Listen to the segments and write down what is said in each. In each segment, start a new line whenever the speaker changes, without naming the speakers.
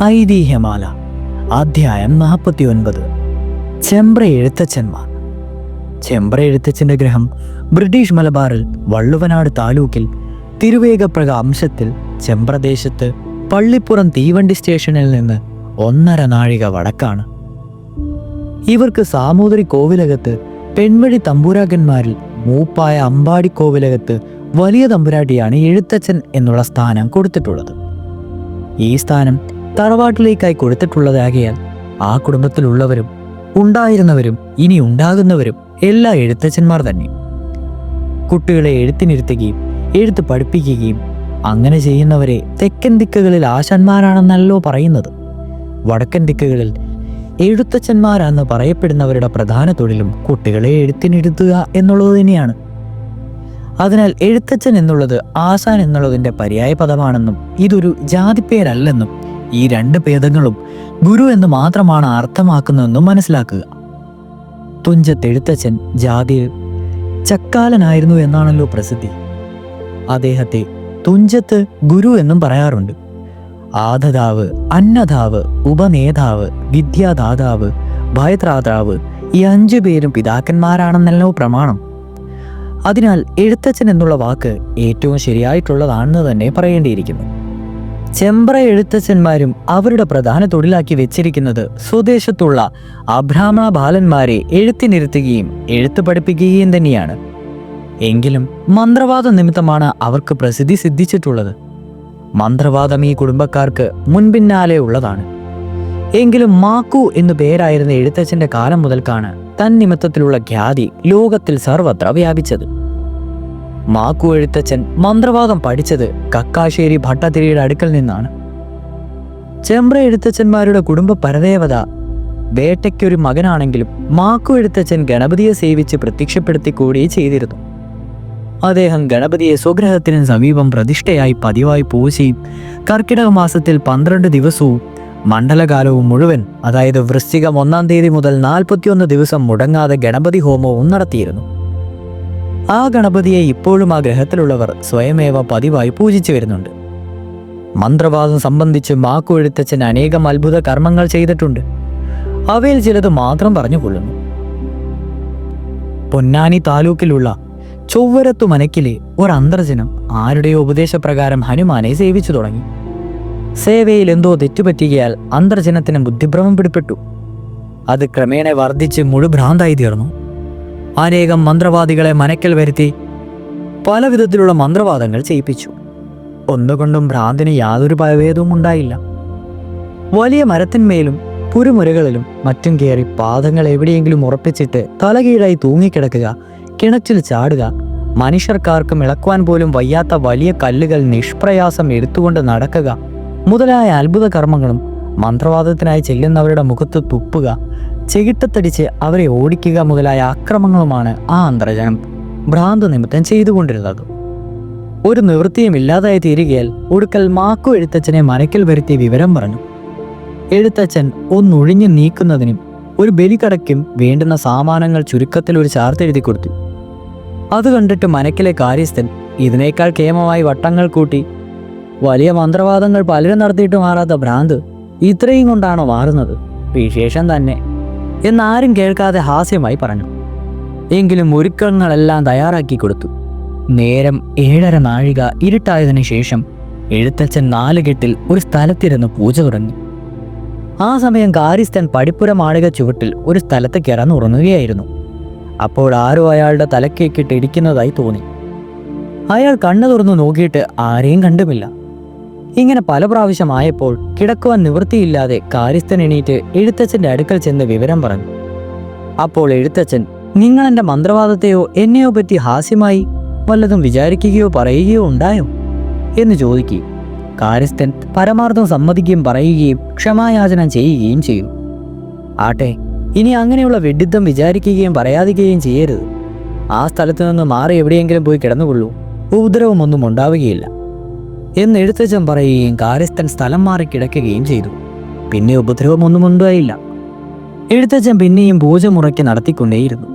ഐതിഹ്യമാല അധ്യായം 49. ചെമ്പ്ര എഴുത്തച്ഛന്മാർ. ചെമ്പ്ര എഴുത്തച്ഛൻ്റെ ഗ്രഹം ബ്രിട്ടീഷ് മലബാറിൽ വള്ളുവനാട് താലൂക്കിൽ തിരുവേഗപ്രക അംശത്തിൽ ചെമ്പ്രദേശത്ത് പള്ളിപ്പുറം തീവണ്ടി സ്റ്റേഷനിൽ നിന്ന് 1.5 നാഴിക വടക്കാണ്. ഇവർക്ക് സാമൂതിരി കോവിലകത്ത് പെൺവഴി തമ്പുരാക്കന്മാരിൽ മൂപ്പായ അമ്പാടി കോവിലകത്ത് വലിയ തമ്പുരാട്ടിയാണ് എഴുത്തച്ഛൻ എന്നുള്ള സ്ഥാനം കൊടുത്തിട്ടുള്ളത്. ഈ സ്ഥാനം തറവാട്ടിലേക്കായി കൊടുത്തിട്ടുള്ളതാകിയാൽ ആ കുടുംബത്തിലുള്ളവരും ഉണ്ടായിരുന്നവരും ഇനി ഉണ്ടാകുന്നവരും എല്ലാ എഴുത്തച്ഛന്മാർ തന്നെ. കുട്ടികളെ എഴുത്തിനിരുത്തുകയും എഴുത്ത് പഠിപ്പിക്കുകയും അങ്ങനെ ചെയ്യുന്നവരെ തെക്കൻ ദിക്കുകളിൽ ആശാന്മാരാണെന്നല്ലോ പറയുന്നത്. വടക്കൻ ദിക്കുകളിൽ എഴുത്തച്ഛന്മാരാണെന്ന് പറയപ്പെടുന്നവരുടെ പ്രധാന തൊഴിലും കുട്ടികളെ എഴുത്തിനിരുത്തുക എന്നുള്ളത് തന്നെയാണ്. അതിനാൽ എഴുത്തച്ഛൻ എന്നുള്ളത് ആശാൻ എന്നുള്ളതിൻ്റെ പര്യായ പദമാണെന്നും ഇതൊരു ജാതിപ്പേരല്ലെന്നും ഈ 2 ഭേദങ്ങളും ഗുരു എന്ന് മാത്രമാണ് അർത്ഥമാക്കുന്നതെന്നും മനസ്സിലാക്കുക. തുഞ്ചത്ത് എഴുത്തച്ഛൻ ജാതിയിൽ ചക്കാലനായിരുന്നു എന്നാണല്ലോ പ്രസിദ്ധി. അദ്ദേഹത്തെ തുഞ്ചത്ത് ഗുരു എന്നും പറയാറുണ്ട്. ആദതാവ്, അന്നദാവ്, ഉപനേതാവ്, വിദ്യാദാതാവ്, ഭയത്രാതാവ് ഈ 5 പേരും പിതാക്കന്മാരാണെന്നല്ലോ പ്രമാണം. അതിനാൽ എഴുത്തച്ഛൻ എന്നുള്ള വാക്ക് ഏറ്റവും ശരിയായിട്ടുള്ളതാണെന്ന് തന്നെ പറയേണ്ടിയിരിക്കുന്നു. ചെമ്പ്ര എഴുത്തച്ഛന്മാരും അവരുടെ പ്രധാന തൊഴിലാക്കി വെച്ചിരിക്കുന്നത് സ്വദേശത്തുള്ള അബ്രാഹ്മണ ബാലന്മാരെ എഴുത്തിനിരുത്തുകയും എഴുത്ത് പഠിപ്പിക്കുകയും തന്നെയാണ്. എങ്കിലും മന്ത്രവാദ നിമിത്തമാണ് അവർക്ക് പ്രസിദ്ധി സിദ്ധിച്ചിട്ടുള്ളത്. മന്ത്രവാദം ഈ കുടുംബക്കാർക്ക് മുൻപിന്നാലെ ഉള്ളതാണ്. എങ്കിലും മാക്കു എന്നു പേരായിരുന്ന എഴുത്തച്ഛൻ്റെ കാലം മുതൽക്കാണ് തന്നിമിത്തത്തിലുള്ള ഖ്യാതി ലോകത്തിൽ സർവത്ര വ്യാപിച്ചത്. മാക്കു എഴുത്തച്ഛൻ മന്ത്രവാദം പഠിച്ചത് കക്കാശ്ശേരി ഭട്ടതിരിയുടെ അടുക്കൽ നിന്നാണ്. ചെമ്പ്ര എഴുത്തച്ഛന്മാരുടെ കുടുംബ പരദേവത വേട്ടയ്ക്കൊരു മകനാണെങ്കിലും മാക്കു എഴുത്തച്ഛൻ ഗണപതിയെ സേവിച്ച് പ്രത്യക്ഷപ്പെടുത്തി കൂടി ചെയ്തിരുന്നു. അദ്ദേഹം ഗണപതിയെ സ്വഗ്രഹത്തിന് സമീപം പ്രതിഷ്ഠയായി പതിവായി പൂജയും കർക്കിടക മാസത്തിൽ 12 ദിവസവും മണ്ഡലകാലവും മുഴുവൻ, അതായത് വൃശ്ചികം 1-ാം തീയതി മുതൽ 41 ദിവസം മുടങ്ങാതെ ഗണപതി ഹോമവും നടത്തിയിരുന്നു. ആ ഗണപതിയെ ഇപ്പോഴും ആ ഗ്രഹത്തിലുള്ളവർ സ്വയമേവ പതിവായി പൂജിച്ചു വരുന്നുണ്ട്. മന്ത്രവാദം സംബന്ധിച്ച് മാക്കു എഴുത്തച്ഛൻ അനേകം അത്ഭുത കർമ്മങ്ങൾ ചെയ്തിട്ടുണ്ട്. അവയിൽ ചിലത് മാത്രം പറഞ്ഞുകൊള്ളുന്നു. പൊന്നാനി താലൂക്കിലുള്ള ചൊവ്വരത്തു മനക്കിലെ ഒരു അന്തർജനം ആരുടെയോ ഉപദേശപ്രകാരം ഹനുമാനെ സേവിച്ചു തുടങ്ങി. സേവയിൽ എന്തോ തെറ്റുപറ്റിയാൽ അന്തർജനത്തിന് ബുദ്ധിഭ്രമം പിടിപ്പെട്ടു. അത് ക്രമേണ വർദ്ധിച്ച് മുഴുഭ്രാന്തായി തീർന്നു. അനേകം മന്ത്രവാദികളെ മനക്കൽ വരുത്തി പല വിധത്തിലുള്ള മന്ത്രവാദങ്ങൾ ചെയ്യിപ്പിച്ചു. ഒന്നുകൊണ്ടും ഭ്രാന്തിന് യാതൊരു ഭയഭേദവും ഉണ്ടായില്ല. വലിയ മരത്തിന്മേലും പുരുമുരകളിലും മറ്റും കയറി പാദങ്ങൾ എവിടെയെങ്കിലും ഉറപ്പിച്ചിട്ട് തലകീഴായി തൂങ്ങിക്കിടക്കുക, കിണറ്റിൽ ചാടുക, മനുഷ്യർക്കാർക്കും ഇളക്കുവാൻ പോലും വയ്യാത്ത വലിയ കല്ലുകൾ നിഷ്പ്രയാസം എടുത്തുകൊണ്ട് നടക്കുക മുതലായ അത്ഭുത കർമ്മങ്ങളും മന്ത്രവാദത്തിനായി ചെല്ലുന്നവരുടെ മുഖത്ത് തുപ്പുക, ചെകിട്ടത്തടിച്ച് അവരെ ഓടിക്കുക മുതലായ ആക്രമങ്ങളുമാണ് ആ അന്തർജനം ഭ്രാന്ത് നിമിത്തം ചെയ്തുകൊണ്ടിരുന്നത്. ഒരു നിവൃത്തിയും ഇല്ലാതായി തീരുകയാൽ ഒടുക്കൽ മാക്കു എഴുത്തച്ഛനെ മനക്കൽ വരുത്തി വിവരം പറഞ്ഞു. എഴുത്തച്ഛൻ ഒന്നൊഴിഞ്ഞു നീക്കുന്നതിനും ഒരു ബലികടയ്ക്കും വേണ്ടുന്ന സാമാനങ്ങൾ ചുരുക്കത്തിൽ ഒരു ചാർത്തെഴുതി കൊടുത്തു. അത് കണ്ടിട്ട് മനക്കിലെ കാര്യസ്ഥൻ ഇതിനേക്കാൾ കേമമായി വട്ടങ്ങൾ കൂട്ടി, വലിയ മന്ത്രവാദങ്ങൾ പലരും നടത്തിയിട്ട് മാറാത്ത ഭ്രാന്ത് ഇത്രയും കൊണ്ടാണോ മാറുന്നത്? വിശേഷം തന്നെ എന്നാരും കേൾക്കാതെ ഹാസ്യമായി പറഞ്ഞു. എങ്കിലും ഒരുക്കങ്ങളെല്ലാം തയ്യാറാക്കി കൊടുത്തു. നേരം 7.5 നാഴിക ഇരുട്ടായതിനു ശേഷം എഴുത്തച്ഛൻ 4 കെട്ടിൽ ഒരു സ്ഥലത്തിരുന്ന് പൂജ തുടങ്ങി. ആ സമയം കാര്യസ്ഥൻ പടിപ്പുര മാളിക ചുവട്ടിൽ ഒരു സ്ഥലത്ത് കിടന്നുറങ്ങുകയായിരുന്നു. അപ്പോൾ ആരോ അയാളുടെ തലക്കേക്കിട്ട് ഇടിക്കുന്നതായി തോന്നി. അയാൾ കണ്ണു തുറന്നു നോക്കിയിട്ട് ആരെയും കണ്ടുമില്ല. ഇങ്ങനെ പല പ്രാവശ്യമായപ്പോൾ കിടക്കുവാൻ നിവൃത്തിയില്ലാതെ കാര്യസ്ഥൻ എണീറ്റ് എഴുത്തച്ഛൻ്റെ അടുക്കൽ ചെന്ന് വിവരം പറഞ്ഞു. അപ്പോൾ എഴുത്തച്ഛൻ, നിങ്ങൾ എൻ്റെ മന്ത്രവാദത്തെയോ എന്നെയോ പറ്റി ഹാസ്യമായി വല്ലതും വിചാരിക്കുകയോ പറയുകയോ ഉണ്ടായോ എന്ന് ചോദിക്കുകയും കാര്യസ്ഥൻ പരമാർത്ഥം സമ്മതിക്കുകയും പറയുകയും ക്ഷമായാചനം ചെയ്യുകയും ചെയ്യും. ആട്ടെ, ഇനി അങ്ങനെയുള്ള വെഡിത്തം വിചാരിക്കുകയും പറയാതിരിക്കുകയും ചെയ്യരുത്. ആ സ്ഥലത്ത് നിന്ന് മാറി എവിടെയെങ്കിലും പോയി കിടന്നുകൊള്ളൂ, ഉപദ്രവമൊന്നും ഉണ്ടാവുകയില്ല എന്ന് എഴുത്തച്ഛൻ പറയുകയും കാര്യസ്ഥൻ സ്ഥലം മാറി കിടക്കുകയും ചെയ്തു. പിന്നെ ഉപദ്രവമൊന്നും ഉണ്ടായില്ല. എഴുത്തച്ഛൻ പിന്നെയും പൂജ മുറയ്ക്ക് നടത്തിക്കൊണ്ടേയിരുന്നു.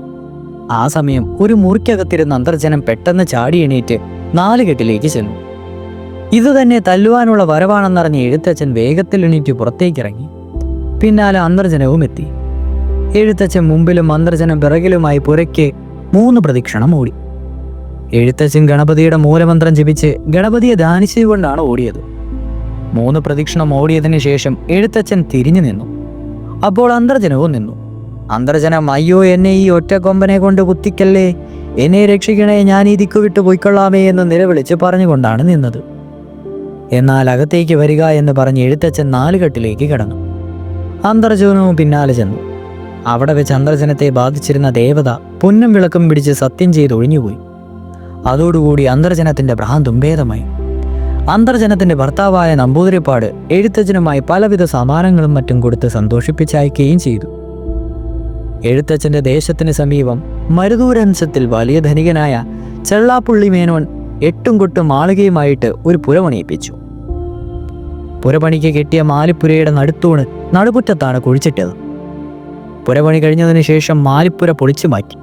ആ സമയം ഒരു മുറിക്കകത്തിരുന്ന അന്തർജനം പെട്ടെന്ന് ചാടി എണീറ്റ് 4 കെട്ടിലേക്ക് ചെന്നു. ഇത് തന്നെ തല്ലുവാനുള്ള വരവാണെന്നറിഞ്ഞ് എഴുത്തച്ഛൻ വേഗത്തിൽ എണീറ്റ് പുറത്തേക്കിറങ്ങി. പിന്നാലെ അന്തർജനവും എത്തി. എഴുത്തച്ഛൻ മുമ്പിലും അന്തർജനം പിറകിലുമായി പുരയ്ക്ക് 3 പ്രദക്ഷിണം ഓടി. എഴുത്തച്ഛൻ ഗണപതിയുടെ മൂലമന്ത്രം ജപിച്ച് ഗണപതിയെ ധ്യാനിച്ചുകൊണ്ടാണ് ഓടിയത്. 3 പ്രദക്ഷിണം ഓടിയതിനു ശേഷം എഴുത്തച്ഛൻ തിരിഞ്ഞു നിന്നു. അപ്പോൾ അന്തർജനവും നിന്നു. അന്തർജനം അയ്യോ എന്നെ ഈ ഒറ്റ കൊമ്പനെ കൊണ്ട് കുത്തിക്കല്ലേ, എന്നെ രക്ഷിക്കണേ, ഞാൻ ഈ ദിക്കു വിട്ടു പോയിക്കൊള്ളാമേ എന്ന് നിലവിളിച്ച് പറഞ്ഞുകൊണ്ടാണ് നിന്നത്. എന്നാൽ അകത്തേക്ക് വരിക എന്ന് പറഞ്ഞ് എഴുത്തച്ഛൻ 4 കെട്ടിലേക്ക് കിടന്നു. അന്തർജനവും പിന്നാലെ ചെന്നു. അവിടെ വെച്ച് അന്തർജനത്തെ ബാധിച്ചിരുന്ന ദേവത പൊന്നും വിളക്കും പിടിച്ച് സത്യം ചെയ്ത് ഒഴിഞ്ഞുപോയി. അതോടുകൂടി അന്തർജനത്തിന്റെ ഭ്രാന്തും ഭേദമായി. അന്തർജനത്തിന്റെ ഭർത്താവായ നമ്പൂതിരിപ്പാട് എഴുത്തച്ഛനുമായി പലവിധ സമ്മാനങ്ങളും മറ്റും കൊടുത്ത് സന്തോഷിപ്പിച്ചയക്കുകയും ചെയ്തു. എഴുത്തച്ഛന്റെ ദേശത്തിന് സമീപം മരുതൂരംശത്തിൽ വലിയ ധനികനായ ചെള്ളാപ്പുള്ളി മേനോൻ 8 കൊട്ടും മാളികയുമായിട്ട് ഒരു പുര പണിയിപ്പിച്ചു. പുരപണിക്ക് കെട്ടിയ മാലിപ്പുരയുടെ നടുത്തൂണ് നടുമുറ്റത്താണ് കുഴിച്ചിട്ടത്. പുരപണി കഴിഞ്ഞതിന് ശേഷം മാലിപ്പുര പൊളിച്ചു മാറ്റി.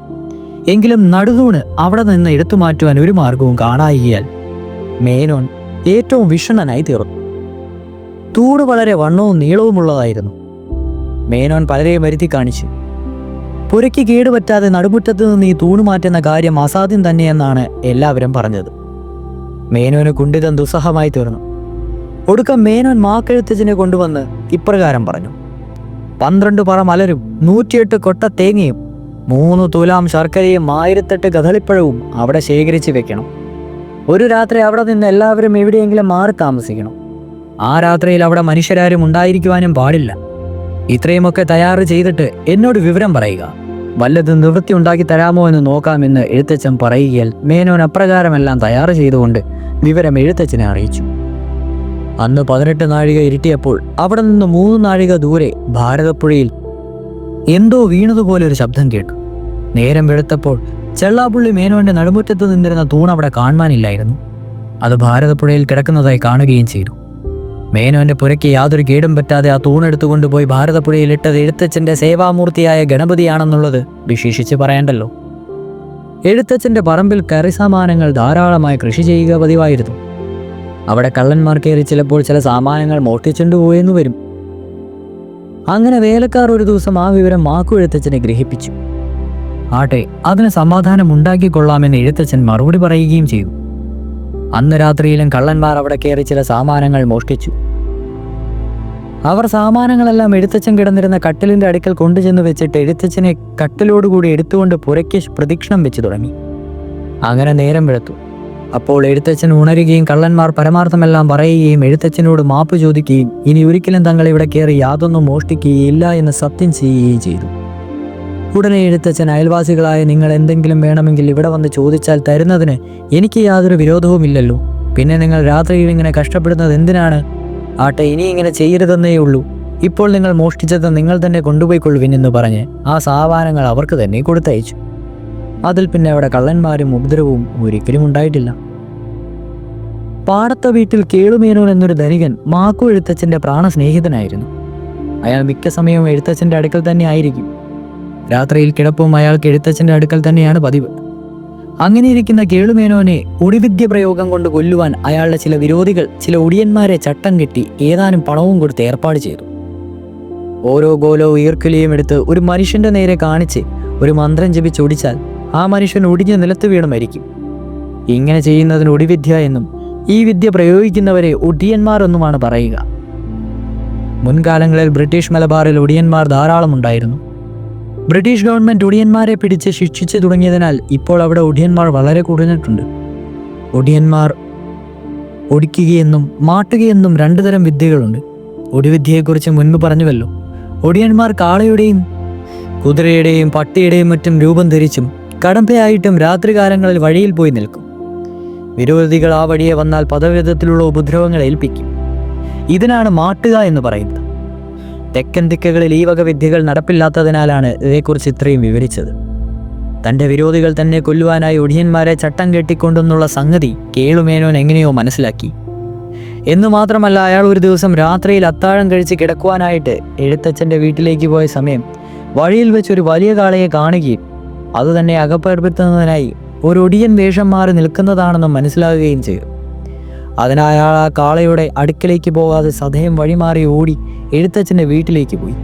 എങ്കിലും നടുതൂണ് അവിടെ നിന്ന് എടുത്തു മാറ്റുവാൻ ഒരു മാർഗവും കാണായികയാൽ മേനോൻ ഏറ്റവും വിഷണ്ണനായി തീർന്നു. തൂണ് വളരെ വണ്ണവും നീളവുമുള്ളതായിരുന്നു. മേനോൻ പലരെയും വരുത്തി കാണിച്ചു. പുരയ്ക്ക് കേടുപറ്റാതെ നടുമുറ്റത്ത് നിന്ന് ഈ തൂണ് മാറ്റുന്ന കാര്യം അസാധ്യം തന്നെയെന്നാണ് എല്ലാവരും പറഞ്ഞത്. മേനോന് കുണ്ഠിതം ദുസ്സഹമായി തീർന്നു. ഒടുക്കം മേനോൻ മാക്കെഴുത്തച്ഛനെ കൊണ്ടുവന്ന് ഇപ്രകാരം പറഞ്ഞു: 12 പറ മലരും 108 കൊട്ട തേങ്ങയും 3 തുലാം ശർക്കരയും 1008 കദളിപ്പഴവും അവിടെ ശേഖരിച്ച് വെക്കണം. ഒരു രാത്രി അവിടെ നിന്ന് എല്ലാവരും എവിടെയെങ്കിലും മാറി താമസിക്കണം. ആ രാത്രിയിൽ അവിടെ മനുഷ്യരാരും ഉണ്ടായിരിക്കുവാനും പാടില്ല. ഇത്രയുമൊക്കെ തയ്യാറ് ചെയ്തിട്ട് എന്നോട് വിവരം പറയുക. വല്ലതും നിവൃത്തി ഉണ്ടാക്കി തരാമോ എന്ന് നോക്കാമെന്ന് എഴുത്തച്ഛൻ പറയുകയാൽ മേനോൻ അപ്രകാരമെല്ലാം തയ്യാറ് ചെയ്തുകൊണ്ട് വിവരം എഴുത്തച്ഛനെ അറിയിച്ചു. അന്ന് 18 നാഴിക ഇരുട്ടിയപ്പോൾ അവിടെ നിന്ന് 3 നാഴിക ദൂരെ ഭാരതപ്പുഴയിൽ എന്തോ വീണതുപോലെ ഒരു ശബ്ദം കേട്ടു. നേരം വെളുത്തപ്പോൾ ചെള്ളാപ്പുള്ളി മേനോന്റെ നടുമുറ്റത്ത് നിന്നിരുന്ന തൂൺ അവിടെ കാണുവാനില്ലായിരുന്നു. അത് ഭാരതപ്പുഴയിൽ കിടക്കുന്നതായി കാണുകയും ചെയ്തു. മേനോന്റെ പുരയ്ക്ക് യാതൊരു കേടും പറ്റാതെ ആ തൂണെടുത്തുകൊണ്ടുപോയി ഭാരതപ്പുഴയിലിട്ടത് എഴുത്തച്ഛന്റെ സേവാമൂർത്തിയായ ഗണപതിയാണെന്നുള്ളത് വിശേഷിച്ച് പറയണ്ടല്ലോ. എഴുത്തച്ഛന്റെ പറമ്പിൽ കറിസാമാനങ്ങൾ ധാരാളമായി കൃഷി ചെയ്യുക പതിവായിരുന്നു. അവിടെ കള്ളന്മാർ കയറി ചിലപ്പോൾ ചില സാമാനങ്ങൾ മോഷ്ടിച്ചുകൊണ്ടുപോയെന്നു വരും. അങ്ങനെ വേലക്കാർ ഒരു ദിവസം ആ വിവരം മാക്കു എഴുത്തച്ഛനെ ഗ്രഹിപ്പിച്ചു. ആട്ടെ, അതിന് സമാധാനം ഉണ്ടാക്കിക്കൊള്ളാമെന്ന് എഴുത്തച്ഛൻ മറുപടി പറയുകയും ചെയ്തു. അന്ന് രാത്രിയിലും കള്ളന്മാർ അവിടെ കയറി ചില സാമാനങ്ങൾ മോഷ്ടിച്ചു. അവർ സാമാനങ്ങളെല്ലാം എഴുത്തച്ഛൻ കിടന്നിരുന്ന കട്ടിലിന്റെ അടുക്കൽ കൊണ്ടുചെന്ന് വെച്ചിട്ട് എഴുത്തച്ഛനെ കട്ടിലോടുകൂടി എടുത്തുകൊണ്ട് പുരയ്ക്ക് പ്രദക്ഷിണം വെച്ച് തുടങ്ങി. അങ്ങനെ നേരം വെളുത്തു. അപ്പോൾ എഴുത്തച്ഛൻ ഉണരുകയും കള്ളന്മാർ പരമാർത്ഥമെല്ലാം പറയുകയും എഴുത്തച്ഛനോട് മാപ്പ് ചോദിക്കുകയും ഇനി ഒരിക്കലും തങ്ങൾ ഇവിടെ കയറി യാതൊന്നും മോഷ്ടിക്കുകയില്ല എന്ന് സത്യം ചെയ്യുകയും ചെയ്തു. ഉടനെ എഴുത്തച്ഛൻ അയൽവാസികളായ നിങ്ങൾ എന്തെങ്കിലും വേണമെങ്കിൽ ഇവിടെ വന്ന് ചോദിച്ചാൽ തരുന്നതിന് എനിക്ക് യാതൊരു വിരോധവുമില്ലല്ലോ. പിന്നെ നിങ്ങൾ രാത്രിയിൽ ഇങ്ങനെ കഷ്ടപ്പെടുന്നത് എന്തിനാണ്? ആട്ടെ, ഇനി ഇങ്ങനെ ചെയ്യരുതെന്നേ ഉള്ളൂ. ഇപ്പോൾ നിങ്ങൾ മോഷ്ടിച്ചത് നിങ്ങൾ തന്നെ കൊണ്ടുപോയിക്കൊള്ളുവിൻ എന്ന് പറഞ്ഞ് ആ സാമാനങ്ങൾ അവർക്ക് തന്നെ കൊടുത്തയച്ചു. അതിൽ പിന്നെ അവിടെ കള്ളന്മാരും ഉപദ്രവവും ഒരിക്കലും ഉണ്ടായിട്ടില്ല. പാടത്ത വീട്ടിൽ കേളുമേനോൻ എന്നൊരു ധനികൻ മാക്കു എഴുത്തച്ഛന്റെ പ്രാണസ്നേഹിതനായിരുന്നു. അയാൾ മിക്ക സമയവും എഴുത്തച്ഛന്റെ അടുക്കൽ തന്നെ ആയിരിക്കും. രാത്രിയിൽ കിടപ്പും അയാൾക്ക് എഴുത്തച്ഛന്റെ അടുക്കൽ തന്നെയാണ് പതിവ്. അങ്ങനെയിരിക്കുന്ന കേളുമേനോനെ ഒടിവിദ്യ പ്രയോഗം കൊണ്ട് കൊല്ലുവാൻ അയാളുടെ ചില വിരോധികൾ ചില ഒടിയന്മാരെ ചട്ടം കെട്ടി ഏതാനും പണവും കൊടുത്ത് ഏർപ്പാട് ചെയ്തു. ഓരോ ഗോലോ ഈർക്കിലിയും എടുത്ത് ഒരു മനുഷ്യന്റെ നേരെ കാണിച്ച് ഒരു മന്ത്രം ജപിച്ചൊടിച്ചാൽ ആ മനുഷ്യൻ ഒടിഞ്ഞ് നിലത്ത് വീണ് മരിക്കും. ഇങ്ങനെ ചെയ്യുന്നതിന് ഒടിവിദ്യ എന്നും ഈ വിദ്യ പ്രയോഗിക്കുന്നവരെ ഒടിയന്മാർ എന്നുമാണ് പറയുക. മുൻകാലങ്ങളിൽ ബ്രിട്ടീഷ് മലബാറിൽ ഒടിയന്മാർ ധാരാളം ഉണ്ടായിരുന്നു. ബ്രിട്ടീഷ് ഗവൺമെന്റ് ഒടിയന്മാരെ പിടിച്ച് ശിക്ഷിച്ചു തുടങ്ങിയതിനാൽ ഇപ്പോൾ അവിടെ ഒടിയന്മാർ വളരെ കുറഞ്ഞിട്ടുണ്ട്. ഒടിയന്മാർ ഒടിക്കുകയെന്നും മാട്ടുകയെന്നും 2 തരം വിദ്യകളുണ്ട്. ഒടിവിദ്യയെക്കുറിച്ച് മുൻപ് പറഞ്ഞുവല്ലോ. ഒടിയന്മാർ കാളയുടെയും കുതിരയുടെയും പട്ടിയുടെയും മറ്റും രൂപം ധരിച്ചും കടമ്പയായിട്ടും രാത്രികാലങ്ങളിൽ വഴിയിൽ പോയി നിൽക്കും. വിരോധികൾ ആ വഴിയെ വന്നാൽ പലവിധത്തിലുള്ള ഉപദ്രവങ്ങൾ ഏൽപ്പിക്കും. ഇതിനാണ് മാട്ടുക എന്ന് പറയുന്നത്. തെക്കൻ ദിക്കുകളിൽ ഈ വക വിദ്യകൾ നടപ്പില്ലാത്തതിനാലാണ് ഇതേക്കുറിച്ച് ഇത്രയും വിവരിച്ചത്. തൻ്റെ വിരോധികൾ തന്നെ കൊല്ലുവാനായി ഒടിയന്മാരെ ചട്ടം കെട്ടിക്കൊണ്ടെന്നുള്ള സംഗതി കേളുമേനോൻ എങ്ങനെയോ മനസ്സിലാക്കി. എന്നു മാത്രമല്ല, അയാൾ ഒരു ദിവസം രാത്രിയിൽ അത്താഴം കഴിച്ച് കിടക്കുവാനായിട്ട് എഴുത്തച്ഛൻ്റെ വീട്ടിലേക്ക് പോയ സമയം വഴിയിൽ വെച്ചൊരു വലിയ കാളയെ കാണുകയും അതുതന്നെ അകപ്പെടുത്തുന്നതിനായി ഒരു ഒടിയൻ വേഷം മാറി നിൽക്കുന്നതാണെന്ന് മനസ്സിലാകുകയും ചെയ്തു. അതിനായി അയാൾ ആ കാളയുടെ അടുക്കലേക്ക് പോകാതെ സദയം വഴിമാറി ഓടി എഴുത്തച്ഛൻ്റെ വീട്ടിലേക്ക് പോയി.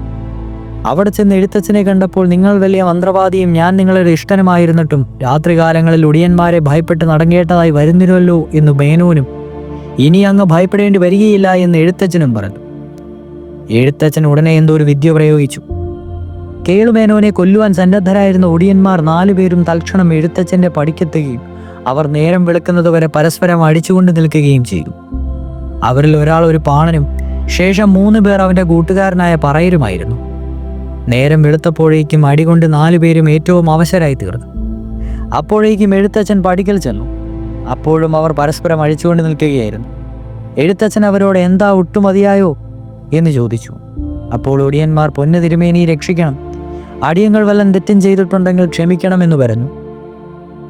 അവിടെ ചെന്ന് എഴുത്തച്ഛനെ കണ്ടപ്പോൾ, നിങ്ങൾ വലിയ മന്ത്രവാദിയും ഞാൻ നിങ്ങളുടെ ഇഷ്ടനുമായിരുന്നിട്ടും രാത്രികാലങ്ങളിൽ ഒടിയന്മാരെ ഭയപ്പെട്ട് നടങ്ങേണ്ടതായി വരുന്നില്ലല്ലോ എന്ന് മേനോനും, ഇനി അങ്ങ് ഭയപ്പെടേണ്ടി വരികയില്ല എന്ന് എഴുത്തച്ഛനും പറഞ്ഞു. എഴുത്തച്ഛൻ ഉടനെ എന്തോ ഒരു വിദ്യ പ്രയോഗിച്ചു. കേളുമേനോനെ കൊല്ലുവാൻ സന്നദ്ധരായിരുന്ന ഒടിയന്മാർ 4 പേരും തൽക്ഷണം എഴുത്തച്ഛൻ്റെ പടിക്കെത്തുകയും അവർ നേരം വെളുക്കുന്നതുവരെ പരസ്പരം അടിച്ചുകൊണ്ട് നിൽക്കുകയും ചെയ്തു. അവരിൽ ഒരാൾ ഒരു പാണനും ശേഷം 3 പേർ അവൻ്റെ കൂട്ടുകാരനായ പറയരുമായിരുന്നു. നേരം വെളുത്തപ്പോഴേക്കും അടികൊണ്ട് 4 പേരും ഏറ്റവും അവശരായി തീർന്നു. അപ്പോഴേക്കും എഴുത്തച്ഛൻ പടിക്കൽ ചെന്നു. അപ്പോഴും അവർ പരസ്പരം അഴിച്ചുകൊണ്ട് നിൽക്കുകയായിരുന്നു. എഴുത്തച്ഛൻ അവരോട്, എന്താ ഒട്ടുമതിയായോ എന്ന് ചോദിച്ചു. അപ്പോൾ ഒടിയന്മാർ, പൊന്നു തിരുമേനി രക്ഷിക്കണം, അടിയങ്ങൾ വല്ലതും തെറ്റും ചെയ്തിട്ടുണ്ടെങ്കിൽ ക്ഷമിക്കണമെന്ന് പറഞ്ഞു.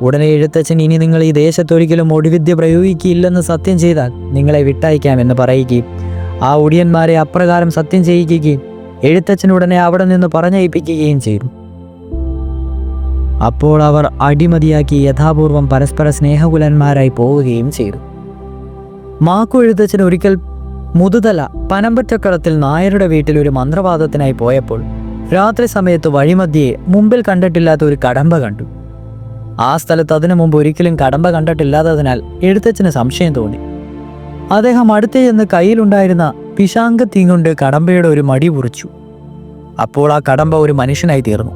ഉടനെ എഴുത്തച്ഛൻ, ഇനി നിങ്ങൾ ഈ ദേശത്തൊരിക്കലും ഒടിവിദ്യ പ്രയോഗിക്കുകയില്ലെന്ന് സത്യം ചെയ്താൽ നിങ്ങളെ വിട്ടയക്കാമെന്ന് പറയുകയും ആ ഒടിയന്മാരെ അപ്രകാരം സത്യം ചെയ്യിക്കുകയും എഴുത്തച്ഛൻ ഉടനെ അവിടെ നിന്ന് പറഞ്ഞയപ്പിക്കുകയും ചെയ്തു. അപ്പോൾ അവർ അടിമതിയാക്കി യഥാപൂർവം പരസ്പര സ്നേഹകുലന്മാരായി പോവുകയും ചെയ്തു. മാക്കു എഴുത്തച്ഛൻ ഒരിക്കൽ മുതുതല പനമ്പറ്റക്കളത്തിൽ നായരുടെ വീട്ടിൽ ഒരു മന്ത്രവാദത്തിനായി പോയപ്പോൾ രാത്രി സമയത്ത് വഴിമധ്യേ മുമ്പിൽ കണ്ടിട്ടില്ലാത്ത ഒരു കടമ്പ കണ്ടു. ആ സ്ഥലത്ത് അതിനു മുമ്പ് ഒരിക്കലും കടമ്പ കണ്ടിട്ടില്ലാത്തതിനാൽ എഴുത്തച്ഛന് സംശയം തോന്നി. അദ്ദേഹം അടുത്ത് ചെന്ന് കയ്യിലുണ്ടായിരുന്ന പിശാങ്കത്തീ കൊണ്ട് കടമ്പയുടെ ഒരു മടി മുറിച്ചു. അപ്പോൾ ആ കടമ്പ ഒരു മനുഷ്യനായി തീർന്നു.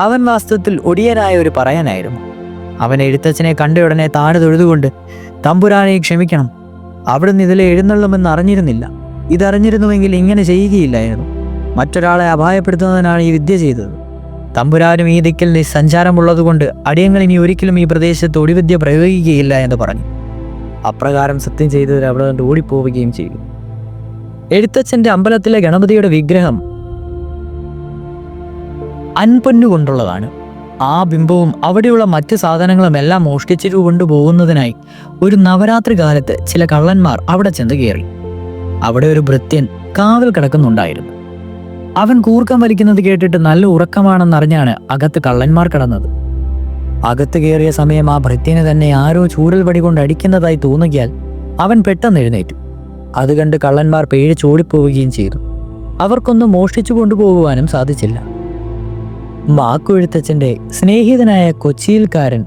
അവൻ വാസ്തവത്തിൽ ഒടിയനായ ഒരു പറയനായിരുന്നു. അവൻ എഴുത്തച്ഛനെ കണ്ടയുടനെ താഴെ തൊഴുതുകൊണ്ട്, തമ്പുരാനെ ക്ഷമിക്കണം, അവിടുന്ന് ഇതിലെ എഴുന്നള്ളുമെന്ന് അറിഞ്ഞിരുന്നില്ല. ഇതറിഞ്ഞിരുന്നുവെങ്കിൽ ഇങ്ങനെ ചെയ്യുകയില്ലായിരുന്നു. മറ്റൊരാളെ അപായപ്പെടുത്തുന്നതിനാണ് ഈ വിദ്യ ചെയ്തത്. തമ്പുരാനും ഈ ദിക്കിൽ സഞ്ചാരമുള്ളതുകൊണ്ട് അടിയങ്ങൾ ഇനി ഒരിക്കലും ഈ പ്രദേശത്ത് ഒടിവിദ്യ പ്രയോഗിക്കുകയില്ല എന്ന് പറഞ്ഞു. അപ്രകാരം സത്യം ചെയ്തവർ അവിടെ നിന്ന് ഓടിപ്പോവുകയും ചെയ്തു. എഴുത്തച്ഛൻ്റെ അമ്പലത്തിലെ ഗണപതിയുടെ വിഗ്രഹം അൻപൊന്നുകൊണ്ടുള്ളതാണ്. ആ ബിംബവും അവിടെയുള്ള മറ്റ് സാധനങ്ങളും എല്ലാം മോഷ്ടിച്ചു കൊണ്ടുപോകുന്നതിനായി ഒരു നവരാത്രി കാലത്ത് ചില കള്ളന്മാർ അവിടെ ചെന്ന് കയറി. അവിടെ ഒരു ഭൃത്യൻ കാവൽ കിടക്കുന്നുണ്ടായിരുന്നു. അവൻ കൂർക്കം വലിക്കുന്നത് കേട്ടിട്ട് നല്ല ഉറക്കമാണെന്നറിഞ്ഞാണ് അകത്ത് കള്ളന്മാർ കടന്നത്. അകത്ത് കയറിയ സമയം ആ ഭൃത്യന് തന്നെ ആരോ ചൂരൽ വടി കൊണ്ട് അടിക്കുന്നതായി തോന്നുകയാൽ അവൻ പെട്ടെന്ന് എഴുന്നേറ്റു. അത് കണ്ട് കള്ളന്മാർ പേടിച്ചോടിപ്പോവുകയും ചെയ്തു. അവർക്കൊന്നും മോഷ്ടിച്ചു കൊണ്ടുപോകുവാനും സാധിച്ചില്ല. മാക്കു എഴുത്തച്ഛൻ്റെ സ്നേഹിതനായ കൊച്ചിയിൽക്കാരൻ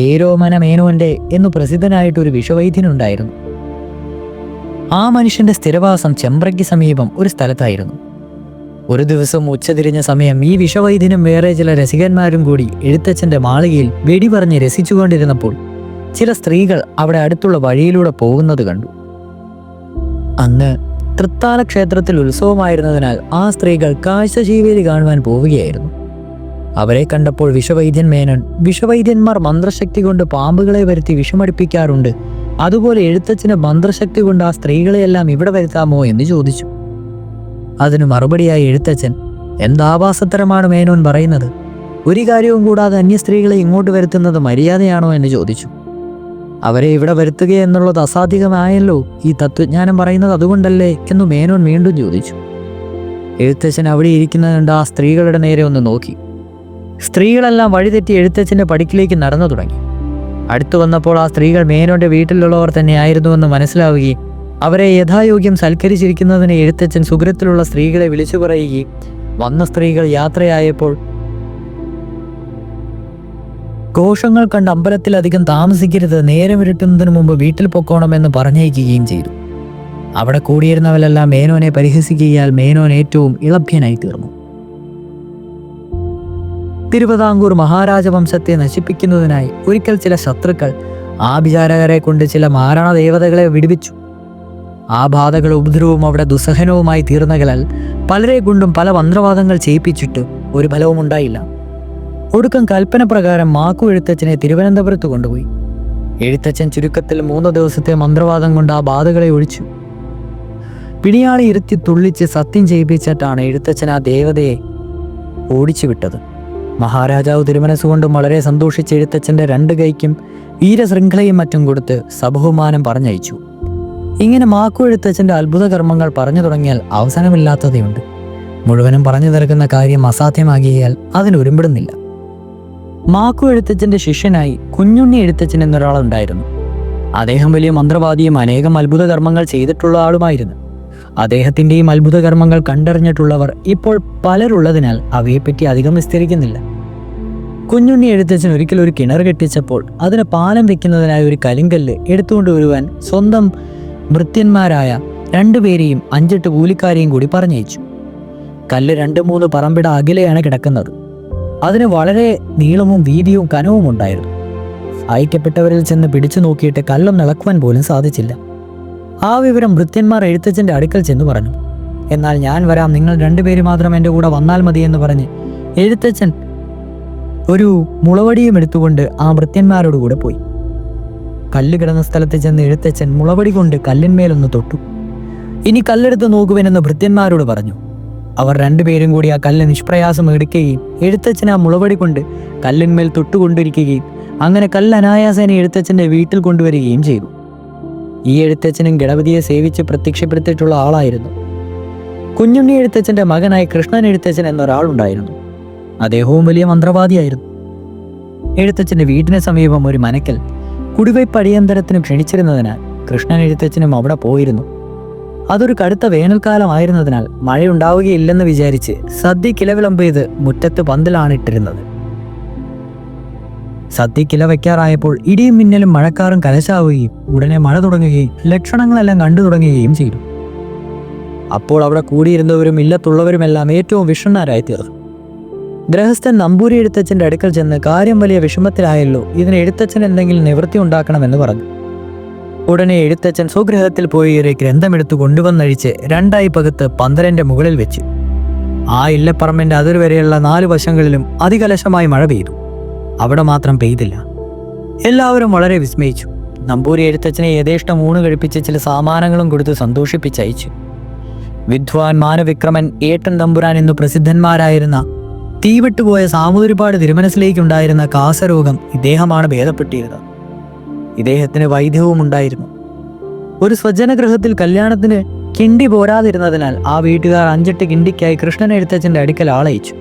ഏരോമന മേനോന്റെ എന്നു പ്രസിദ്ധനായിട്ടൊരു വിഷവൈദ്യനുണ്ടായിരുന്നു. ആ മനുഷ്യന്റെ സ്ഥിരവാസം ചെമ്പ്രയ്ക്ക് സമീപം ഒരു സ്ഥലത്തായിരുന്നു. ഒരു ദിവസം ഉച്ചതിരിഞ്ഞ സമയം ഈ വിഷവൈദ്യനും വേറെ ചില രസികന്മാരും കൂടി എഴുത്തച്ഛൻ്റെ മാളികയിൽ വെടി പറഞ്ഞ് രസിച്ചുകൊണ്ടിരുന്നപ്പോൾ ചില സ്ത്രീകൾ അവിടെ അടുത്തുള്ള വഴിയിലൂടെ പോകുന്നത് കണ്ടു. അന്ന് തൃത്താല ക്ഷേത്രത്തിൽ ഉത്സവമായിരുന്നതിനാൽ ആ സ്ത്രീകൾ കാഴ്ചശീവേലി കാണുവാൻ പോവുകയായിരുന്നു. അവരെ കണ്ടപ്പോൾ വിഷവൈദ്യൻ മേനോൻ, വിഷവൈദ്യന്മാർ മന്ത്രശക്തി കൊണ്ട് പാമ്പുകളെ വരുത്തി വിഷമടിപ്പിക്കാറുണ്ട്, അതുപോലെ എഴുത്തച്ഛന് മന്ത്രശക്തി കൊണ്ട് ആ സ്ത്രീകളെയെല്ലാം ഇവിടെ വരുത്താമോ എന്ന് ചോദിച്ചു. അതിന് മറുപടിയായി എഴുത്തച്ഛൻ, എന്താഭാസത്തരമാണ് മേനോൻ പറയുന്നത്? ഒരു കാര്യവും കൂടാതെ അന്യ സ്ത്രീകളെ ഇങ്ങോട്ട് വരുത്തുന്നത് മര്യാദയാണോ എന്ന് ചോദിച്ചു. അവരെ ഇവിടെ വരുത്തുക എന്നുള്ളത് അസാധ്യമായല്ലോ, ഈ തത്വജ്ഞാനം പറയുന്നത് അതുകൊണ്ടല്ലേ എന്ന് മേനോൻ വീണ്ടും ചോദിച്ചു. എഴുത്തച്ഛൻ അവിടെ ഇരിക്കുന്നത് കണ്ട് ആ സ്ത്രീകളുടെ നേരെ ഒന്ന് നോക്കി. സ്ത്രീകളെല്ലാം വഴിതെറ്റി എഴുത്തച്ഛൻ്റെ പടിക്കിലേക്ക് നടന്നു തുടങ്ങി. അടുത്തു വന്നപ്പോൾ ആ സ്ത്രീകൾ മേനോന്റെ വീട്ടിലുള്ളവർ തന്നെ ആയിരുന്നുവെന്ന് മനസ്സിലാവുകയും അവരെ യഥായോഗ്യം സൽക്കരിച്ചിരിക്കുന്നതിന് എഴുത്തച്ഛൻ സുഗ്രത്തിലുള്ള സ്ത്രീകളെ വിളിച്ചു പറയുകയും വന്ന സ്ത്രീകൾ യാത്രയായപ്പോൾ ഘോഷങ്ങൾ കണ്ട് അമ്പലത്തിലധികം താമസിക്കരുത്, നേരം ഇരുട്ടുന്നതിന് മുമ്പ് വീട്ടിൽ പൊക്കോണമെന്ന് പറഞ്ഞയക്കുകയും ചെയ്തു. അവിടെ കൂടിയിരുന്നവരെല്ലാം മേനോനെ പരിഹസിക്കുകയാൽ മേനോൻ ഏറ്റവും ഇളഭ്യനായി തീർന്നു. തിരുവിതാംകൂർ മഹാരാജവംശത്തെ നശിപ്പിക്കുന്നതിനായി ഒരിക്കൽ ചില ശത്രുക്കൾ ആഭിചാരകരെ കൊണ്ട് ചില മാരണ ദേവതകളെ വിടുവിച്ചു. ആ ബാധകൾ ഉപദ്രവവും അവിടെ ദുസ്സഹനവുമായി തീർന്നകളാൽ പലരെ കൊണ്ടും പല മന്ത്രവാദങ്ങൾ ചെയ്യിപ്പിച്ചിട്ട് ഒരു ഫലവും ഉണ്ടായില്ല. ഒടുക്കം കൽപ്പന പ്രകാരം മാക്കു എഴുത്തച്ഛനെ തിരുവനന്തപുരത്ത് കൊണ്ടുപോയി. എഴുത്തച്ഛൻ ചുരുക്കത്തിൽ 3 ദിവസത്തെ മന്ത്രവാദം കൊണ്ട് ആ ബാധകളെ ഒഴിച്ചു. പിണിയാളി ഇരുത്തി തുള്ളിച്ച് സത്യം ചെയ്യിപ്പിച്ചിട്ടാണ് എഴുത്തച്ഛൻ ആ ദേവതയെ ഓടിച്ചു വിട്ടത്. മഹാരാജാവ് തിരുമനസ്സുകൊണ്ടും വളരെ സന്തോഷിച്ച് എഴുത്തച്ഛൻ്റെ 2 കൈക്കും വീരശൃംഖലയും മറ്റും കൊടുത്ത് സബഹുമാനം പറഞ്ഞയച്ചു. ഇങ്ങനെ മാക്കു എഴുത്തച്ഛൻ്റെ അത്ഭുത കർമ്മങ്ങൾ പറഞ്ഞു തുടങ്ങിയാൽ അവസാനമില്ലാത്തതയുണ്ട്. മുഴുവനും പറഞ്ഞു തീർക്കുന്ന കാര്യം അസാധ്യമാകിയാൽ അതിനൊരുമ്പിടുന്നില്ല. മാക്കു എഴുത്തച്ഛൻ്റെ ശിഷ്യനായി കുഞ്ഞുണ്ണി എഴുത്തച്ഛൻ എന്നൊരാളുണ്ടായിരുന്നു. അദ്ദേഹം വലിയ മന്ത്രവാദിയും അനേകം അത്ഭുത കർമ്മങ്ങൾ ചെയ്തിട്ടുള്ള ആളുമായിരുന്നു. അദ്ദേഹത്തിൻ്റെയും അത്ഭുത കർമ്മങ്ങൾ കണ്ടറിഞ്ഞിട്ടുള്ളവർ ഇപ്പോൾ പലരുള്ളതിനാൽ അവയെപ്പറ്റി അധികം വിസ്തരിക്കുന്നില്ല. കുഞ്ഞുണ്ണി എഴുത്തച്ഛൻ ഒരിക്കൽ ഒരു കിണർ കെട്ടിച്ചപ്പോൾ അതിന് പാലം വെക്കുന്നതിനായി ഒരു കരിങ്കല്ല് എടുത്തുകൊണ്ടുവരുവാൻ സ്വന്തം ഭൃത്യന്മാരായ 2 പേരെയും 5-8 കൂലിക്കാരെയും കൂടി പറഞ്ഞയച്ചു. കല്ല് 2-3 പറമ്പിട അകലെയാണ് കിടക്കുന്നത്. അതിന് വളരെ നീളവും വീതിയും കനവും ഉണ്ടായിരുന്നു. അയക്കപ്പെട്ടവരിൽ ചെന്ന് പിടിച്ചു നോക്കിയിട്ട് കല്ലൊന്ന് ഇളക്കുവാൻ പോലും സാധിച്ചില്ല. ആ വിവരം ഭൃത്യന്മാർ എഴുത്തച്ഛൻ്റെ അടുക്കൽ ചെന്ന് പറഞ്ഞു. എന്നാൽ ഞാൻ വരാം, നിങ്ങൾ 2 പേര് മാത്രം എൻ്റെ കൂടെ വന്നാൽ മതിയെന്ന് പറഞ്ഞ് എഴുത്തച്ഛൻ ഒരു മുളവടിയും എടുത്തുകൊണ്ട് ആ ഭൃത്യന്മാരോട് കൂടെ പോയി. കല്ല് കിടന്ന സ്ഥലത്ത് ചെന്ന് എഴുത്തച്ഛൻ മുളവടി കൊണ്ട് കല്ലിന്മേലൊന്ന് തൊട്ടു. ഇനി കല്ലെടുത്ത് നോക്കുവനെന്ന് ഭൃത്യന്മാരോട് പറഞ്ഞു. അവർ 2 പേരും കൂടി ആ കല്ല് നിഷ്പ്രയാസം എടുക്കുകയും എഴുത്തച്ഛൻ ആ മുളവടി കൊണ്ട് കല്ലിന്മേൽ തൊട്ടുകൊണ്ടിരിക്കുകയും അങ്ങനെ കല്ല് അനായാസേന എഴുത്തച്ഛൻ്റെ വീട്ടിൽ കൊണ്ടുവരികയും ചെയ്തു. ഈ എഴുത്തച്ഛനും ഗണപതിയെ സേവിച്ച് പ്രത്യക്ഷപ്പെടുത്തിയിട്ടുള്ള ആളായിരുന്നു. കുഞ്ഞുണ്ണി എഴുത്തച്ഛൻ്റെ മകനായി കൃഷ്ണൻ എഴുത്തച്ഛൻ എന്നൊരാളുണ്ടായിരുന്നു. അദ്ദേഹവും വലിയ മന്ത്രവാദിയായിരുന്നു. എഴുത്തച്ഛൻ്റെ വീട്ടിന് സമീപം ഒരു മനക്കൽ കുടിവയ്പ് അടിയന്തരത്തിന് ക്ഷണിച്ചിരുന്നതിനാൽ കൃഷ്ണൻ എഴുത്തച്ഛനും അവിടെ പോയിരുന്നു. അതൊരു കടുത്ത വേനൽക്കാലമായിരുന്നതിനാൽ മഴയുണ്ടാവുകയില്ലെന്ന് വിചാരിച്ച് സദ്യക്കില വിളമ്പ് മുറ്റത്ത് പന്തലാണ് ഇട്ടിരുന്നത്. സദ്യക്കില വയ്ക്കാറായപ്പോൾ ഇടിയും മിന്നലും മഴക്കാറും കലശാവുകയും ഉടനെ മഴ തുടങ്ങുകയും ലക്ഷണങ്ങളെല്ലാം കണ്ടു തുടങ്ങുകയും ചെയ്തു. അപ്പോൾ അവിടെ കൂടിയിരുന്നവരും ഇല്ലത്തുള്ളവരുമെല്ലാം ഏറ്റവും വിഷണ്ണരായി തീർന്നു. ഗൃഹസ്ഥൻ നമ്പൂരി എഴുത്തച്ഛൻ്റെ അടുക്കൽ ചെന്ന് കാര്യം വലിയ വിഷമത്തിലായല്ലോ, ഇതിന് എഴുത്തച്ഛൻ എന്തെങ്കിലും നിവൃത്തി ഉണ്ടാക്കണമെന്ന് പറഞ്ഞു. ഉടനെ എഴുത്തച്ഛൻ സ്വഗൃഹത്തിൽ പോയി ഒരു ഗ്രന്ഥമെടുത്ത് കൊണ്ടുവന്നഴിച്ച് 2ആയി പകുത്ത് പന്തലിൻ്റെ മുകളിൽ വെച്ച് ആ ഇല്ലപ്പറമ്പിൻ്റെ അതിർവരെയുള്ള 4 വശങ്ങളിലും അതികലശമായി മഴ പെയ്തു. അവിടെ മാത്രം പെയ്തില്ല. എല്ലാവരും വളരെ വിസ്മയിച്ചു. നമ്പൂരി എഴുത്തച്ഛനെ യഥേഷ്ടം ഊണ് കഴിപ്പിച്ച് ചില സാമാനങ്ങളും കൊടുത്ത് സന്തോഷിപ്പിച്ചയച്ചു. വിദ്വാൻ മാനവിക്രമൻ, ഏട്ടൻ തമ്പുരാൻ എന്നു പ്രസിദ്ധന്മാരായിരുന്ന തീവിട്ടുപോയ സാമൂതിരിപ്പാട് തിരുമനസിലേക്കുണ്ടായിരുന്ന കാസരോഗം ഇദ്ദേഹമാണ് ഭേദപ്പെട്ടിരുന്നത്. ഇദ്ദേഹത്തിന് വൈദ്യവും ഉണ്ടായിരുന്നു. ഒരു സ്വജനഗൃഹത്തിൽ കല്യാണത്തിന് കിണ്ടി പോരാതിരുന്നതിനാൽ ആ വീട്ടുകാർ 5-8 കിണ്ടിക്കായി കൃഷ്ണൻ എഴുത്തച്ഛൻ്റെ അടുക്കൽ ആളയച്ചു.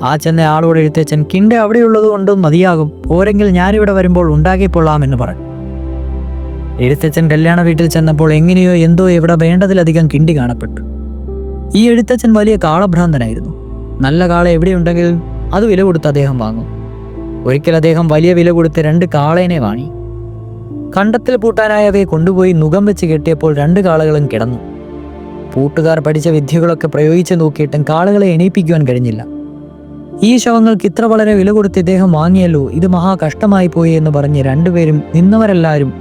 ആ ചെന്ന ആളോട് എഴുത്തച്ഛൻ, കിണ്ടി അവിടെയുള്ളത് കൊണ്ടും മതിയാകും, പോരെങ്കിൽ ഞാനിവിടെ വരുമ്പോൾ ഉണ്ടാക്കിക്കൊള്ളാമെന്ന് പറഞ്ഞു. എഴുത്തച്ഛൻ കല്യാണ വീട്ടിൽ ചെന്നപ്പോൾ എങ്ങനെയോ എന്തോ ഇവിടെ വേണ്ടതിലധികം കിണ്ടി കാണപ്പെട്ടു. ഈ എഴുത്തച്ഛൻ വലിയ കാളഭ്രാന്തനായിരുന്നു. നല്ല കാള എവിടെയുണ്ടെങ്കിലും അത് വില കൊടുത്ത് അദ്ദേഹം വാങ്ങും. ഒരിക്കൽ അദ്ദേഹം വലിയ വില കൊടുത്ത് 2 കാളേനെ വാങ്ങി. കണ്ടത്തിൽ പൂട്ടാനായവയെ കൊണ്ടുപോയി നുകം വെച്ച് കെട്ടിയപ്പോൾ 2 കാളകളും കിടന്നു. പൂട്ടുകാർ പഠിച്ച വിദ്യകളൊക്കെ പ്രയോഗിച്ച് നോക്കിയിട്ടും കാളകളെ എണീപ്പിക്കുവാൻ കഴിഞ്ഞില്ല. ഈ ശവങ്ങൾക്ക് ഇത്ര വളരെ വില കൊടുത്ത് ഇദ്ദേഹം വാങ്ങിയല്ലോ, ഇത് മഹാ കഷ്ടമായി പോയി എന്ന് പറഞ്ഞ് 2 പേരും നിന്നവരെല്ലാവരും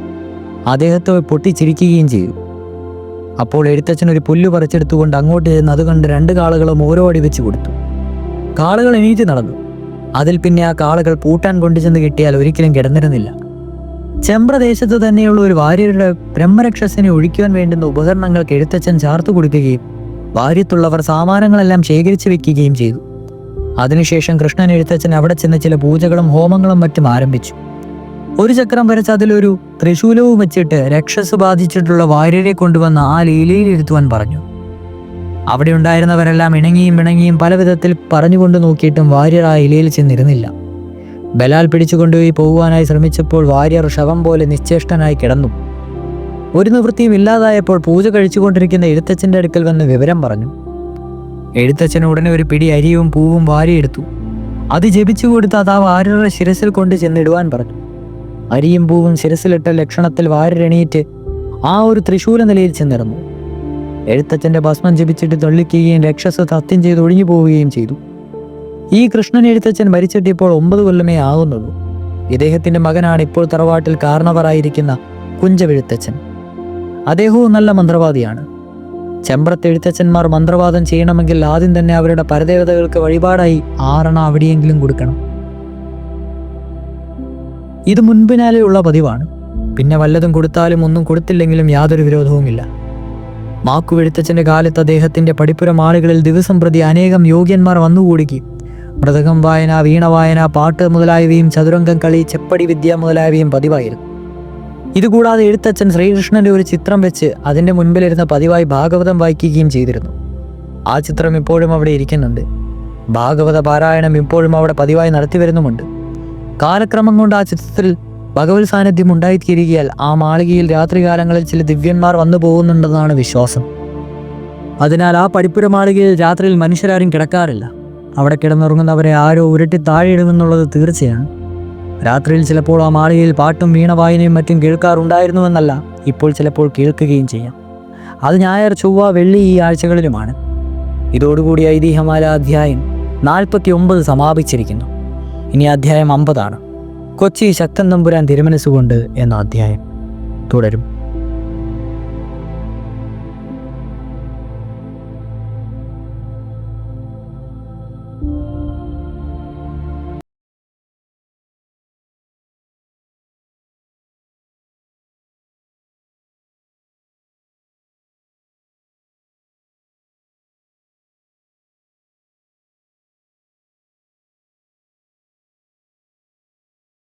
അദ്ദേഹത്തെ പൊട്ടിച്ചിരിക്കുകയും ചെയ്തു. അപ്പോൾ എഴുത്തച്ഛൻ ഒരു പുല്ല് പറിച്ചെടുത്തുകൊണ്ട് അങ്ങോട്ട് ചെന്ന് അത് കണ്ട് 2 കാളകളും ഓരോ അടി വെച്ച് കൊടുത്തു. കാളകൾ എണീറ്റ് നടന്നു. അതിൽ പിന്നെ ആ കാളകൾ പൂട്ടാൻ കൊണ്ടുചെന്ന് കിട്ടിയാൽ ഒരിക്കലും കിടന്നിരുന്നില്ല. ചെമ്പ്രദേശത്ത് തന്നെയുള്ള ഒരു വാര്യരുടെ ബ്രഹ്മരക്ഷസിനെ ഒഴിക്കുവാൻ വേണ്ടുന്ന ഉപകരണങ്ങൾക്ക് എഴുത്തച്ഛൻ ചാർത്തു കൊടുക്കുകയും വാര്യത്തുള്ളവർ സാമാനങ്ങളെല്ലാം ശേഖരിച്ചു വെക്കുകയും ചെയ്തു. അതിനുശേഷം കൃഷ്ണൻ എഴുത്തച്ഛൻ അവിടെ ചെന്ന് ചില പൂജകളും ഹോമങ്ങളും മറ്റും ആരംഭിച്ചു. ഒരു ചക്രം വരച്ച് അതിലൊരു ത്രിശൂലവും വെച്ചിട്ട് രക്ഷസ് ബാധിച്ചിട്ടുള്ള വാര്യരെ കൊണ്ടുവന്ന് ആ ലീലയിൽ ഇരുത്തുവാൻ പറഞ്ഞു. അവിടെ ഉണ്ടായിരുന്നവരെല്ലാം ഇണങ്ങിയും പല വിധത്തിൽ പറഞ്ഞുകൊണ്ട് നോക്കിയിട്ടും വാര്യർ ആ ഇലയിൽ ചെന്നിരുന്നില്ല. ബലാൽ പിടിച്ചുകൊണ്ടുപോയി പോകുവാനായി ശ്രമിച്ചപ്പോൾ വാര്യർ ശവം പോലെ നിശ്ചേഷ്ടനായി കിടന്നു. ഒരു നിവൃത്തിയും ഇല്ലാതായപ്പോൾ പൂജ കഴിച്ചുകൊണ്ടിരിക്കുന്ന എഴുത്തച്ഛൻ്റെ അടുക്കൽ വന്ന് വിവരം പറഞ്ഞു. എഴുത്തച്ഛൻ ഉടനെ ഒരു പിടി അരിയും പൂവും വാരിയെടുത്തു. അത് ജപിച്ചു കൊടുത്ത് അത് ആ വാര്യരുടെ ശിരസിൽ കൊണ്ട് ചെന്നിടുവാൻ പറഞ്ഞു. അരിയും പൂവും ശിരസിലിട്ട ലക്ഷണത്തിൽ വാര്യരെണീറ്റ് ആ ഒരു ത്രിശൂല നിലയിൽ ചെന്നിരുന്നു. എഴുത്തച്ഛൻ്റെ ഭസ്മം ജപിച്ചിട്ട് തള്ളിക്കുകയും രക്ഷസ് സത്യം ചെയ്ത് ഒഴിഞ്ഞു പോവുകയും ചെയ്തു. ഈ കൃഷ്ണൻ എഴുത്തച്ഛൻ മരിച്ചിട്ട് ഇപ്പോൾ 9 കൊല്ലമേ ആകുന്നുള്ളൂ. ഇദ്ദേഹത്തിൻ്റെ മകനാണ് ഇപ്പോൾ തറവാട്ടിൽ കാരണവറായിരിക്കുന്ന കുഞ്ചവെഴുത്തച്ഛൻ. അദ്ദേഹവും നല്ല മന്ത്രവാദിയാണ്. ചെമ്പ്രത്ത് എഴുത്തച്ഛന്മാർ മന്ത്രവാദം ചെയ്യണമെങ്കിൽ ആദ്യം തന്നെ അവരുടെ പരദേവതകൾക്ക് വഴിപാടായി 6 അവിടെയെങ്കിലും കൊടുക്കണം. ഇത് മുൻപിനാലെയുള്ള പതിവാണ്. പിന്നെ വല്ലതും കൊടുത്താലും ഒന്നും കൊടുത്തില്ലെങ്കിലും യാതൊരു വിരോധവുമില്ല. മാക്കുവെഴുത്തച്ഛൻ്റെ കാലത്ത് അദ്ദേഹത്തിൻ്റെ പടിപ്പുരം ആളുകളിൽ ദിവസം പ്രതി അനേകം യോഗ്യന്മാർ വന്നുകൂടുകയും മൃദംഗം വായന, വീണ വായന, പാട്ട് മുതലായവയും ചതുരംഗം കളി, ചെപ്പടി വിദ്യ മുതലായവയും പതിവായിരുന്നു. ഇതുകൂടാതെ എഴുത്തച്ഛൻ ശ്രീകൃഷ്ണന്റെ ഒരു ചിത്രം വെച്ച് അതിൻ്റെ മുൻപിലിരുന്ന പതിവായി ഭാഗവതം വായിക്കുകയും ചെയ്തിരുന്നു. ആ ചിത്രം ഇപ്പോഴും അവിടെ ഇരിക്കുന്നുണ്ട്. ഭാഗവത പാരായണം ഇപ്പോഴും അവിടെ പതിവായി നടത്തി വരുന്നുമുണ്ട്. കാലക്രമം കൊണ്ട് ആ ചിത്രത്തിൽ ഭഗവത് സാന്നിധ്യം ഉണ്ടായിത്തീരുകയാൽ ആ മാളികയിൽ രാത്രികാലങ്ങളിൽ ചില ദിവ്യന്മാർ വന്നു പോകുന്നുണ്ടെന്നാണ് വിശ്വാസം. അതിനാൽ ആ പടിപ്പുര മാളികയിൽ രാത്രിയിൽ മനുഷ്യരാരും കിടക്കാറില്ല. അവിടെ കിടന്നുറങ്ങുന്നവരെ ആരോ ഉരുട്ടി താഴെയിടുമെന്നുള്ളത് തീർച്ചയാണ്. രാത്രിയിൽ ചിലപ്പോൾ ആ മാളികയിൽ പാട്ടും വീണവായനയും മറ്റും കേൾക്കാറുണ്ടായിരുന്നുവെന്നല്ല, ഇപ്പോൾ ചിലപ്പോൾ കേൾക്കുകയും ചെയ്യാം. അത് ഞായർ, ചൊവ്വ, വെള്ളി ഈ ആഴ്ചകളിലുമാണ്. ഇതോടുകൂടി ഐതിഹ്യമാല അധ്യായം 49 സമാപിച്ചിരിക്കുന്നു. ഇനി അധ്യായം 50 ആണ്. കൊച്ചി ശക്തൻ തമ്പുരാൻ തിരുമനസ്സുകൊണ്ട് എന്ന അധ്യായം തുടരും.